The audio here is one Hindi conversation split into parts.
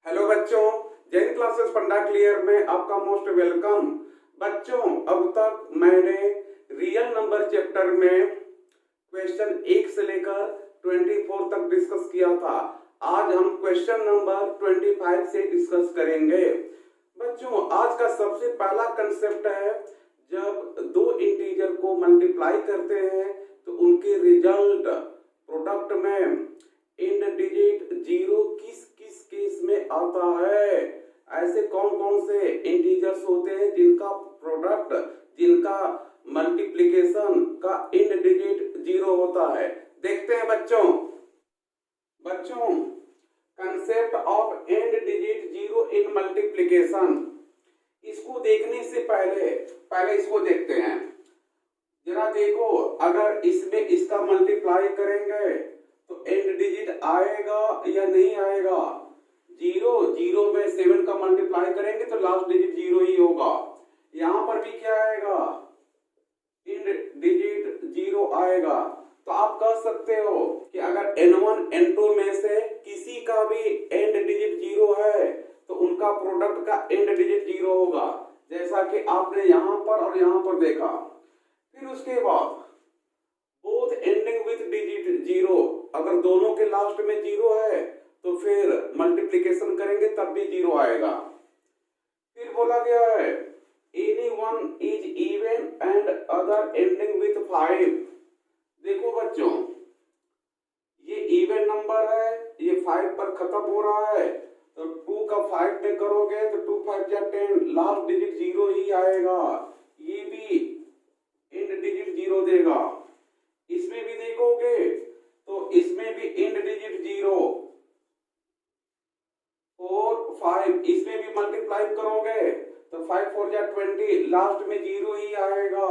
हेलो बच्चों, जैन क्लासेस फंडा क्लियर में आपका मोस्ट वेलकम। बच्चों, अब तक मैंने रियल नंबर चैप्टर में क्वेश्चन 1 से लेकर 24 तक डिस्कस किया था। आज हम क्वेश्चन नंबर 25 से डिस्कस करेंगे। बच्चों, आज का सबसे पहला कंसेप्ट है, जब दो इंटीजर को मल्टीप्लाई करते हैं तो उनके रिजल्ट प्रोडक्ट में इंड डिजिट जीरो किस किस केस में आता है। ऐसे कौन कौन से इंटीजर्स होते हैं जिनका प्रोडक्ट, जिनका मल्टीप्लिकेशन का इंड डिजिट जीरो होता है। देखते हैं बच्चों concept of end digit zero in multiplication. इसको देखने से पहले इसको देखते हैं। जरा देखो, अगर इसमें इसका मल्टीप्लाई करेंगे तो एंड डिजिट आएगा या नहीं आएगा। जीरो में 7 का मल्टीप्लाई करेंगे तो लास्ट डिजिट जीरो ही होगा। यहां पर भी क्या आएगा, एंड डिजिट जीरो आएगा। तो आप कह सकते हो कि अगर n1 n2 में से किसी का भी एंड डिजिट जीरो है तो उनका प्रोडक्ट का एंड डिजिट जीरो होगा, जैसा कि आपने यहां पर और यहां पर देखा। फिर उसके बाद both ending with digit zero, अगर दोनों के लास्ट में जीरो है तो फिर मल्टीप्लिकेशन करेंगे तब भी जीरो आएगा। फिर बोला गया है any one is even and other ending with 5। देखो बच्चों, ये इवन नंबर है, ये 5 पर खत्म हो रहा है, तो 2 का 5 में करोगे तो 2 5 या 10, लास्ट डिजिट जीरो ही आएगा। ये भी एंड डिजिट जीरो देगा। इसमें भी देखोगे तो इसमें भी एंड डिजिट जीरो। 4 5, इसमें भी मल्टीप्लाई करोगे तो 5 4 या 20, लास्ट में जीरो ही आएगा।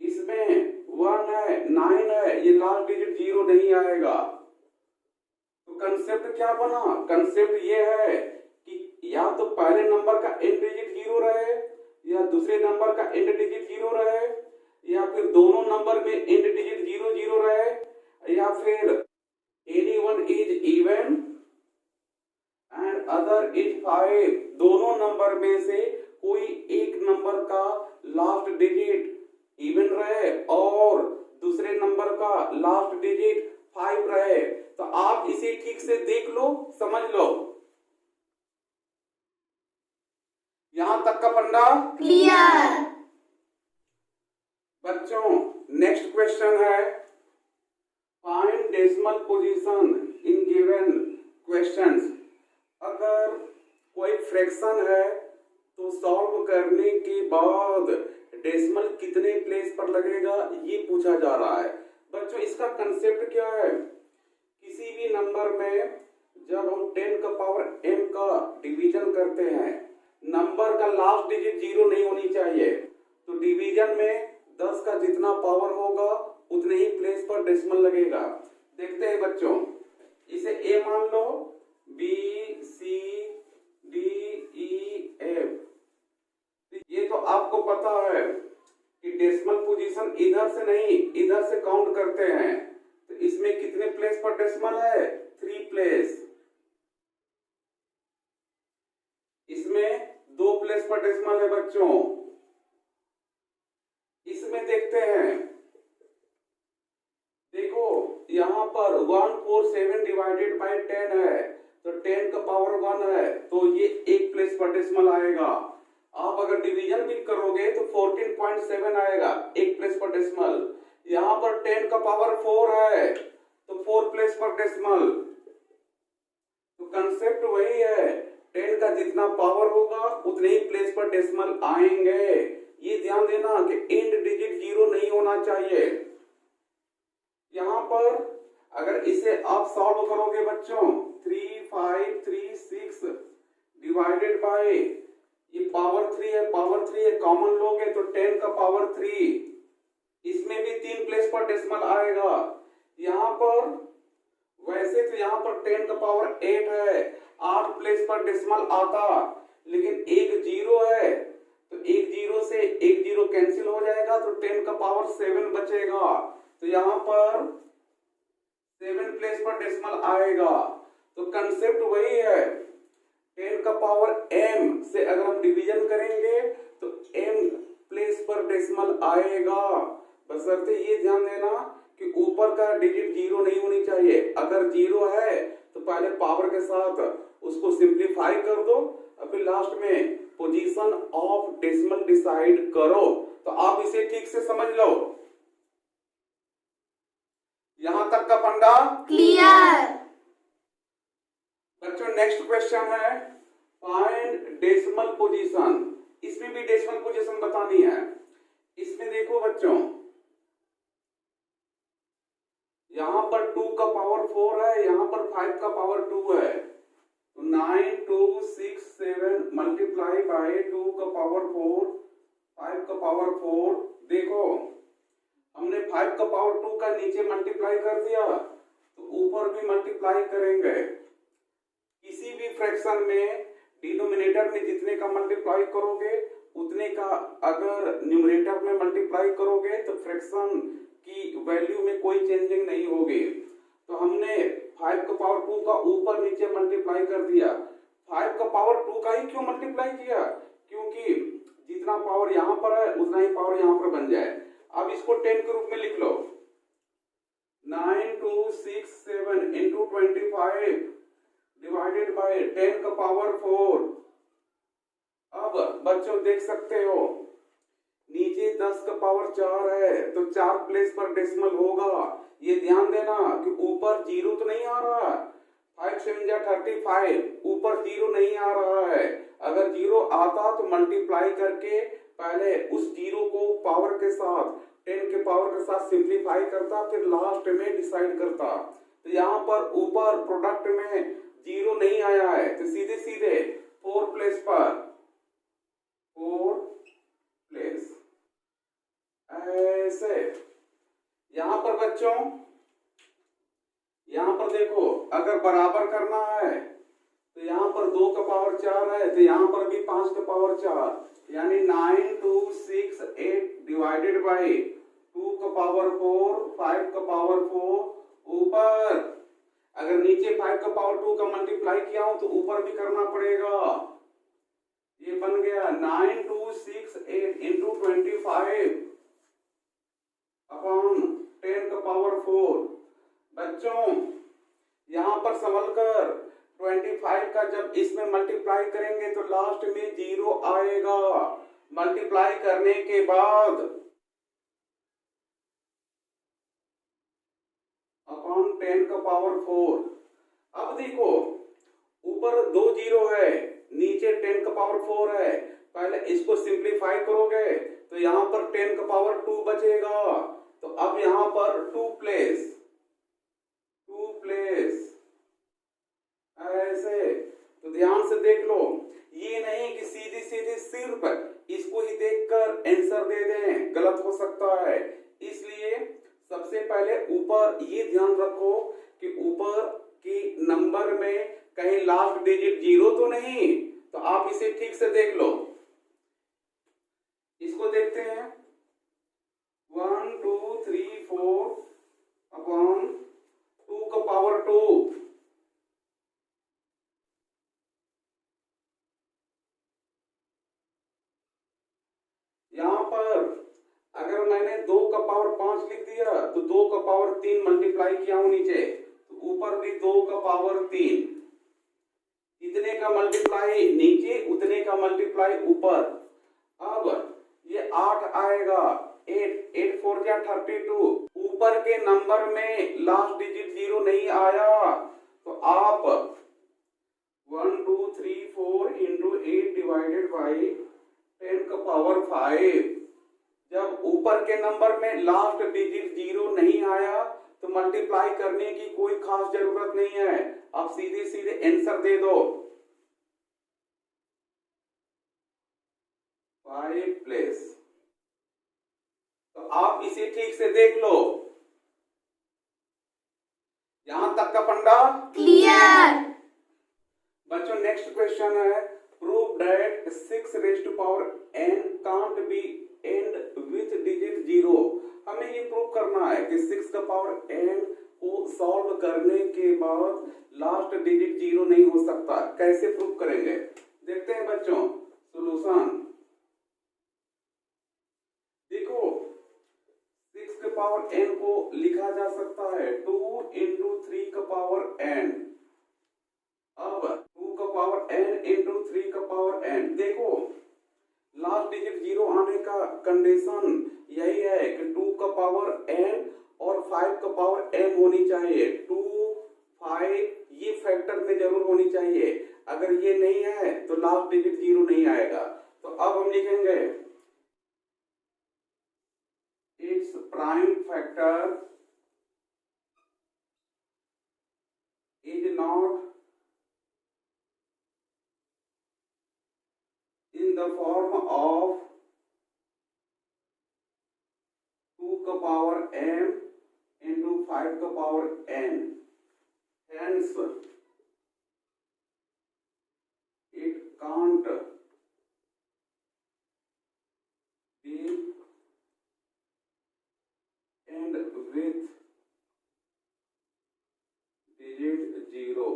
इसमें 1 है, 9 है, ये लास्ट डिजिट जीरो नहीं आएगा। तो कंसेप्ट क्या बना, कंसेप्ट ये है कि या तो पहले नंबर का एंड डिजिट जीरो रहे या दूसरे नंबर का एंड डिजिट जीरो रहे, या फिर दोनों नंबर में एंड डिजिट जीरो जीरो रहे, या फिर any one is even and other is 5। दोनों नंबर में से कोई एक नंबर का लास्ट डिजिट इवन रहे और दूसरे नंबर का लास्ट डिजिट 5 रहे। तो आप इसे ठीक से देख लो, समझ लो। यहां तक का फंडा क्लियर। बच्चों, नेक्स्ट क्वेश्चन है find decimal position in given questions. अगर कोई फ्रैक्शन है तो सॉल्व करने के बाद डेसिमल कितने प्लेस पर लगेगा, ये पूछा जा रहा है। बच्चों, इसका कंसेप्ट क्या है, किसी भी नंबर में जब हम 10 का पावर m का डिवीजन करते हैं, नंबर का लास्ट डिजिट जीरो नहीं होनी चाहिए। तो डिवीजन में 10 का जितना पावर होगा उतने ही प्लेस पर डेसिमल लगेगा। देखते हैं बच्चों, इसे a मान लो, b c d e f। ये तो आपको पता है कि डेसिमल पोजीशन इधर से नहीं इधर से काउंट करते हैं। तो इसमें कितने प्लेस पर डेसिमल है, 3 प्लेस। इसमें 2 प्लेस पर डेसिमल है बच्चों। इसमें देखते हैं, देखो यहां पर 147 डिवाइडेड बाय 10 है, तो 10 का पावर 1 है, तो ये 1 प्लेस पर डेसिमल आएगा। आप अगर डिवीजन भी करोगे तो 14.7 आएगा, 1 प्लेस पर डेसिमल। यहां पर 10 का पावर 4 है तो 4 प्लेस पर डेसिमल। तो कंसेप्ट वही है, 10 का जितना पावर होगा उतने ही प्लेस पर डेसिमल आएंगे। ये ध्यान देना कि एंड डिजिट जीरो नहीं होना चाहिए। यहां पर अगर इसे आप सॉल्व करोगे बच्चों, 3 5 3 6 डिवाइडेड बाय, ये पावर 3 है, कॉमन लोगे तो 10 का पावर 3, इसमें भी 3 प्लेस पर डेसिमल आएगा। यहां पर वैसे तो यहां पर 10 का पावर 8 है, 8 प्लेस पर डेसिमल आता, लेकिन एक जीरो है तो एक जीरो से एक जीरो कैंसिल हो जाएगा, तो 10 का पावर 7 बचेगा। तो यहां पर 7 प्लेस पर डेसिमल आएगा। तो कंसेप्ट वही है, 10 का पावर m से अगर हम डिवीजन करेंगे तो m प्लेस पर डेसिमल आएगा। बशर्ते ये ध्यान देना कि ऊपर का डिजिट जीरो नहीं होनी चाहिए। अगर जीरो है तो पहले पावर के साथ उसको सिंप्लीफाई कर दो और फिर लास्ट में पोजीशन ऑफ डेसिमल डिसाइड करो। तो आप इसे ठीक से समझ लो। यहां तक का फंडा क्लियर। बच्चों नेक्स्ट क्वेश्चन है फाइंड डेसिमल पोजीशन। इसमें भी डेसिमल पोजीशन बतानी है। इसमें देखो बच्चों, यहां पर 2 का पावर 4 है, यहां पर 5 का पावर 2 है। तो 9 2 6 7 मल्टीप्लाई बाय 2 का पावर 4 5 का पावर 4। देखो हमने 5 का पावर 2 का नीचे मल्टीप्लाई कर दिया तो ऊपर भी मल्टीप्लाई करेंगे। किसी भी फ्रैक्शन में डिनोमिनेटर में जितने का मल्टीप्लाई करोगे उतने का अगर न्यूमरेटर में मल्टीप्लाई करोगे तो फ्रैक्शन की वैल्यू में कोई चेंजिंग नहीं होगी। तो हमने 5 का पावर 2 का ऊपर नीचे मल्टीप्लाई कर दिया। 5 का पावर 2 का ही क्यों मल्टीप्लाई किया? क्योंकि जितना पावर यहाँ पर है उतना ही पावर यहाँ पर बन जाए। अब इसको 10 के रूप में लिख लो। 9 2 6 7 इंटू 25 डिवाइडेड बाय 10 का पावर 4। अब बच्चों देख सकते हो नीचे 10 का पावर 4 है तो 4 प्लेस पर डेसिमल होगा। ये ध्यान देना कि ऊपर जीरो तो नहीं आ रहा। 5 7 जा 35, ऊपर जीरो नहीं आ रहा है। अगर जीरो आता तो मल्टीप्लाई करके पहले उस जीरो को पावर के साथ 10 के पावर के साथ सिंप्लीफाई करता, फिर लास्ट में डिसाइड करता। तो यहाँ पर ऊपर प्रोडक्ट में जीरो नहीं आया है तो सीधे सीधे 4 प्लेस पर 4 प्लेस ऐसे। यहां पर बच्चों यहां पर देखो अगर बराबर करना है तो यहां पर 2 का पावर 4 है तो यहां पर भी 5 का पावर 4 यानी 9 2 6 8 डिवाइडेड बाय 2 का पावर 4 5 का पावर 4। ऊपर अगर नीचे 5 का पावर 2 का मल्टीप्लाई किया हो तो ऊपर भी करना पड़ेगा। ये बन गया 9 2 6 8 इंटू 25 अपॉन 10 का पावर 4। बच्चों यहां पर संभल कर 25 का जब इसमें मल्टीप्लाई करेंगे तो लास्ट में जीरो आएगा। मल्टीप्लाई करने के बाद अपॉन 10 का पावर 4। अब देखो ऊपर 2 जीरो है, नीचे 10 का पावर 4 है। पहले इसको सिंप्लीफाई करोगे तो यहां पर 10 का पावर 2 बचेगा। तो अब यहां पर 2 प्लेस ऐसे। तो ध्यान से देख लो, ये नहीं कि सीधी सीधी सिर्फ इसको ही देखकर आंसर दे दें, गलत हो सकता है। इसलिए सबसे पहले ऊपर ये ध्यान रखो कि ऊपर की नंबर में कहीं लास्ट डिजिट जीरो तो नहीं। तो आप इसे ठीक से देख लो। इसको देखते हैं 1 2 3 4 अपॉन 2 का पावर 2। यहां पर अगर मैंने 2 का पावर 5 लिख दिया तो 2 का पावर 3 मल्टीप्लाई किया हूं नीचे तो ऊपर भी 2 का पावर 3। इतने का मल्टीप्लाई नीचे उतने का मल्टीप्लाई ऊपर। अब ये 8 आएगा। 8 4 जा 32। ऊपर के नंबर में लास्ट डिजिट जीरो नहीं आया तो आप 1 2 3 4 इंटू 8 डिवाइडेड बाई 10 का पावर 5। जब ऊपर के नंबर में लास्ट डिजिट जीरो नहीं आया तो मल्टीप्लाई करने की कोई खास जरूरत नहीं है। आप सीधे सीधे आंसर दे दो 5 प्लेस। तो आप इसे ठीक से देख लो। यहां तक का फंडा क्लियर। बच्चों नेक्स्ट क्वेश्चन है prove that 6 raise to power n can't be end with digit zero. हमें ये प्रूव करना है कि 6 का पावर n को सॉल्व करने के बाद लास्ट डिजिट जीरो नहीं हो सकता। कैसे प्रूव करेंगे देखते हैं बच्चों। सॉल्यूशन देखो 6 के पावर n को लिखा जा सकता है 2 इंटू 3 का पावर n। अब 2 का पावर n इंटू 3 का पावर n। देखो लास्ट डिजिट जीरो आने का कंडीशन यही है कि 2 का पावर n और 5 का पावर m होनी चाहिए। 2 5 ये फैक्टर में जरूर होनी चाहिए। अगर ये नहीं है तो लास्ट डिजिट जीरो नहीं आएगा। तो अब हम लिखेंगे its prime factor is not in the form of 2 का पावर m into 5 का power n, hence it can't be end with digit zero।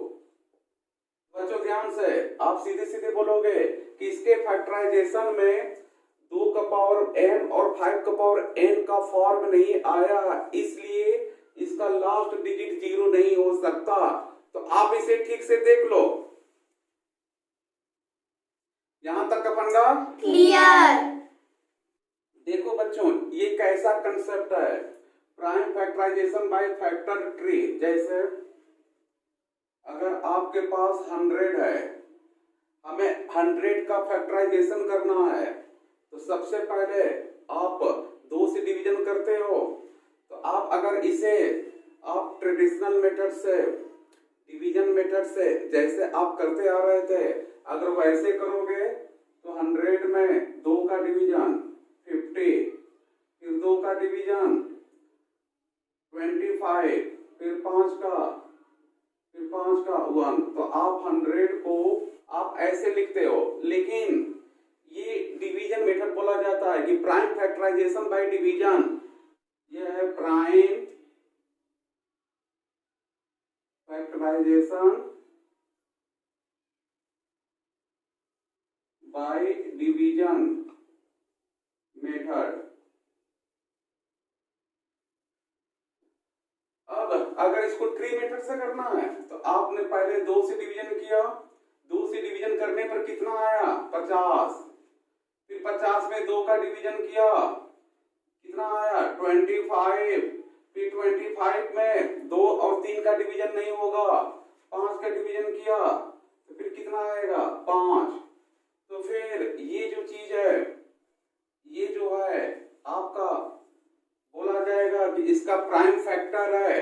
बच्चों ध्यान से आप सीधे सीधे बोलोगे कि इसके फैक्टराइजेशन में 2 का पावर m और 5 का पावर n का फॉर्म नहीं आया, इसलिए इसका लास्ट डिजिट जीरो नहीं हो सकता। तो आप इसे ठीक से देख लो। यहां तक का पंगा क्लियर। देखो बच्चों ये कैसा कंसेप्ट है, prime factorization by factor tree. जैसे अगर आपके पास 100 है, हमें 100 का फैक्टराइजेशन करना है, तो सबसे पहले आप 2 से डिवीजन करते हो। तो आप अगर इसे आप ट्रेडिशनल मेथड से, डिवीजन मेथड से जैसे आप करते आ रहे थे, अगर वैसे करोगे तो 100 में 2 का डिवीजन 50, फिर 2 का डिवीजन 25, फिर 5 का 1। तो आप 100 को आप ऐसे लिखते हो, लेकिन ये डिवीजन मेथड बोला जाता है कि प्राइम फैक्टराइजेशन बाय डिवीजन। यह है prime factorization by division method. अब अगर इसको ट्री मेथड से करना है तो आपने पहले 2 से डिवीजन किया, 2 से डिवीजन करने पर कितना आया 50, फिर 50 में 2 का डिवीजन किया कितना आया 25, फिर 25 में 2 और 3 का डिवीजन नहीं होगा, 5 का डिवीजन किया तो फिर कितना आएगा 5। तो फिर ये जो चीज है, ये जो है आपका बोला जाएगा कि इसका प्राइम फैक्टर है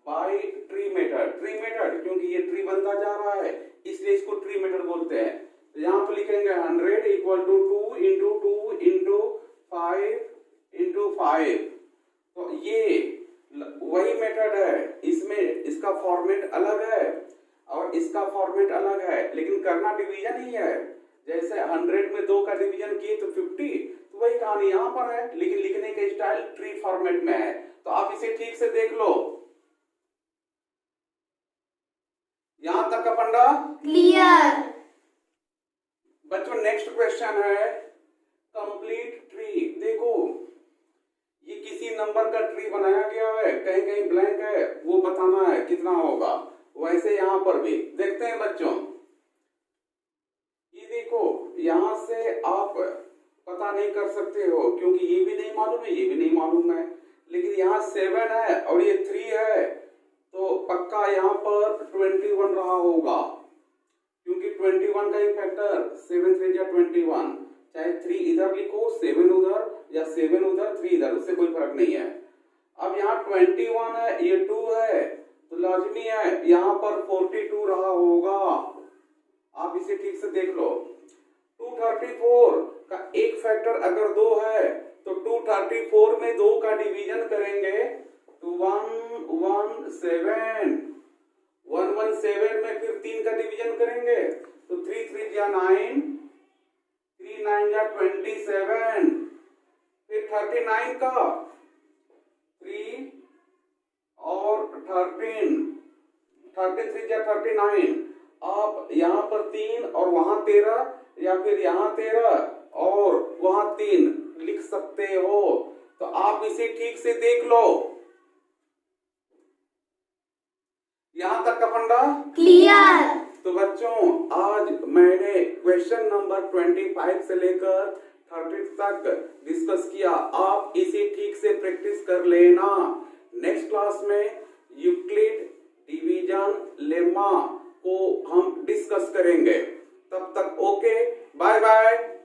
by tree method. Tree method क्योंकि ये ट्री बनता जा रहा है इसलिए इसको ट्री मेथड बोलते हैं। तो यहाँ पे लिखेंगे 100 equal to 2 into 2 into 5 into 5। तो ये वही मेथड है, इसमें इसका फॉर्मेट अलग है और इसका फॉर्मेट अलग है, लेकिन करना डिवीजन ही है। जैसे 100 में 2 का डिवीजन किए तो 50, तो वही कहानी यहाँ पर है, लेकिन लिखने का स्टाइल ट्री फॉर्मेट में है। तो आप इसे ठीक से देख लो। यहां तक का पंडा क्लियर। बच्चों नेक्स्ट क्वेश्चन है कंप्लीट ट्री। देखो ये किसी नंबर का ट्री बनाया गया है, कहीं कहीं ब्लैंक है, वो बताना है कितना होगा। वैसे यहां पर भी देखते हैं बच्चों, ये देखो यहां से आप पता नहीं कर सकते हो क्योंकि ये भी नहीं मालूम है, ये भी नहीं मालूम है, लेकिन यहाँ 7 है और ये 3 है, तो पक्का यहाँ पर 21 रहा होगा, क्योंकि 21 का फैक्टर 7 3 या 21, चाहे 3 इधर लिखो 7 उधर या 7 उधर 3 इधर, उससे कोई फर्क नहीं है। अब यहाँ 21 है, ये 2 है, तो लाजमी है यहाँ पर 42 रहा होगा। आप इसे ठीक से देख लो। 234 का एक फैक्टर अगर 2 है तो 234 में 2 का डिवीजन करेंगे तो 117, 117 में फिर 3 का डिवीजन करेंगे तो 3 3 या 9, 3 9 या 27, फिर 39 का 3 और 13 3 या 39। आप यहाँ पर 3 और वहां 13 या फिर यहाँ 13 और वहां 3 लिख सकते हो। तो आप इसे ठीक से देख लो। यहां तक का फंडा क्लियर। तो बच्चों आज मैंने क्वेश्चन नंबर 25 से लेकर 30 तक डिस्कस किया। आप इसे ठीक से प्रैक्टिस कर लेना। नेक्स्ट क्लास में यूक्लिड डिवीजन लेमा को हम डिस्कस करेंगे। तब तक ओके, बाय बाय।